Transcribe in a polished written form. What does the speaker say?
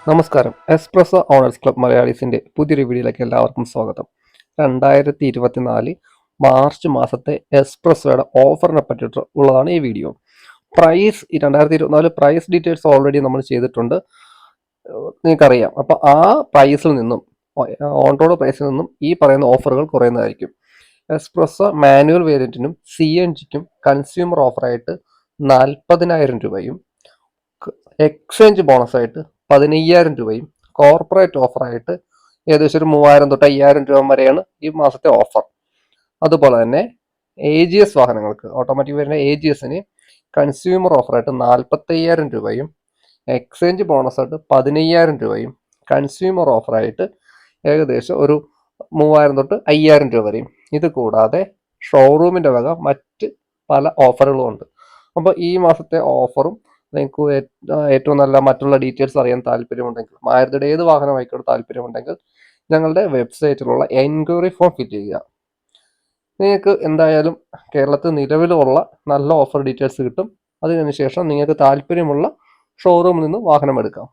നമസ്കാരം. Espresso owners club മലയാളീസിന്റെ പുതിയൊരു വീഡിയോയിലേക്ക് എല്ലാവർക്കും സ്വാഗതം. 2024 മാർച്ച് മാസത്തെ എസ്പ്രസോയുടെ ഓഫറിനെ പറ്റിയിട്ട് ഉള്ളതാണ് ഈ video. Price 2024 price details already നമ്മൾ ചെയ്തിട്ടുണ്ട്, നിങ്ങൾക്കറിയാം. അപ്പോൾ ആ പ്രൈസിൽ നിന്നും ഓൺ റോഡ് പ്രൈസിൽ നിന്നും ഈ പറയുന്ന ഓഫറുകൾ കുറയുന്നതായിരിക്കും. എസ്പ്രസോ മാനുവൽ വേരിയന്റിനും CNGക്കും കൺസ്യൂമർ ഓഫറായിട്ട് 40,000 രൂപയും എക്സ്ചേഞ്ച് ബോണസായിട്ട് 15,000 രൂപയും കോർപ്പറേറ്റ് ഓഫറായിട്ട് ഏകദേശം ഒരു 3,000 തൊട്ട് 5,000 രൂപ വരെയാണ് ഈ മാസത്തെ ഓഫർ. അതുപോലെ തന്നെ AGS വാഹനങ്ങൾക്ക് ഓട്ടോമാറ്റിക് വരുന്ന AGSന് കൺസ്യൂമർ ഓഫറായിട്ട് 45,000 രൂപയും എക്സ്ചേഞ്ച് ബോണസായിട്ട് 15,000 രൂപയും കൺസ്യൂമർ ഓഫറായിട്ട് ഏകദേശം ഒരു 3,000 തൊട്ട് 5,000 രൂപ വരെയും. ഇത് കൂടാതെ ഷോറൂമിൻ്റെ വക മറ്റ് പല ഓഫറുകളും ഉണ്ട്. അപ്പോൾ ഈ മാസത്തെ ഓഫറും നിങ്ങൾക്ക് ഏറ്റവും നല്ല മറ്റുള്ള ഡീറ്റെയിൽസ് അറിയാൻ താല്പര്യമുണ്ടെങ്കിൽ, മാരുതിയുടെ ഏത് വാഹനമായിക്കോട്ടെ താല്പര്യമുണ്ടെങ്കിൽ ഞങ്ങളുടെ വെബ്സൈറ്റിലുള്ള എൻക്വയറി ഫോം ഫില്ല് ചെയ്യുക. നിങ്ങൾക്ക് എന്തായാലും കേരളത്തിൽ നിലവിലുള്ള നല്ല ഓഫർ ഡീറ്റെയിൽസ് കിട്ടും. അതിനുശേഷം നിങ്ങൾക്ക് താല്പര്യമുള്ള ഷോറൂമിൽ നിന്ന് വാഹനം എടുക്കാം.